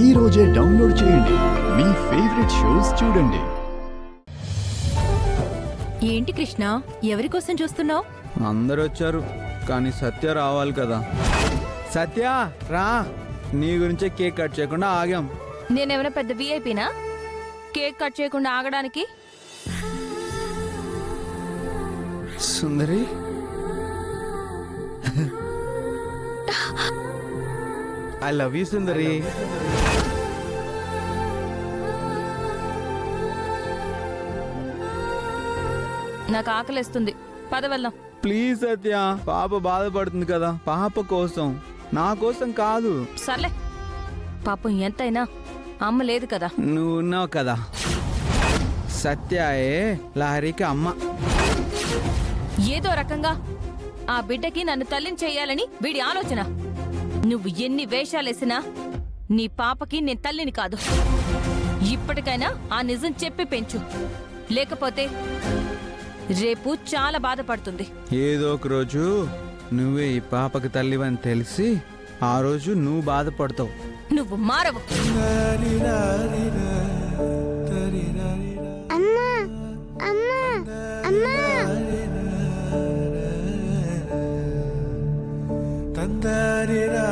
ఈ రోజే డౌన్లోడ్ చేయండి. మీ ఫేవరెట్ షోస్ చూడండి. ఏంటి కృష్ణ, ఎవరి కోసం చూస్తున్నావు? అందరూ వచ్చారు కానీ సత్య రావాలి కదా. సత్య రా, నీ గురించే కేక్ కట్ చేయకుండా ఆగాం. నేనేమైనా పెద్ద విఐపినా కేక్ కట్ చేయకుండా ఆగడానికి? సుందరి ఐ లవ్ యూ సుందరి. నాకు ఆకలిస్తుంది, పద వెళ్దాం. ప్లీజ్ సత్య, పాప బాధపడుతుంది కదా, పాప కోసం, నా కోసం కాదు. సర్లే, పాపం ఎంతైనా అమ్మ లేదు కదా. నువ్వు ఉన్నావు కదా. సత్యాయే లహరికి అమ్మ. ఏదో రకంగా ఆ బిడ్డకి నన్ను తల్లిని చెయ్యాలని వీడి ఆలోచన. నువ్వు ఎన్ని వేషాలేసినా నీ పాపకి నేను తల్లిని కాదు. ఇప్పటికైనా ఆ నిజం చెప్పి పెంచు, లేకపోతే రేపు చాలా బాధపడుతుంది. ఏదో ఒక రోజు నువ్వే ఈ పాపకి తల్లివని తెలిసి ఆ రోజు నువ్వు బాధపడతావు. నువ్వు మారవు.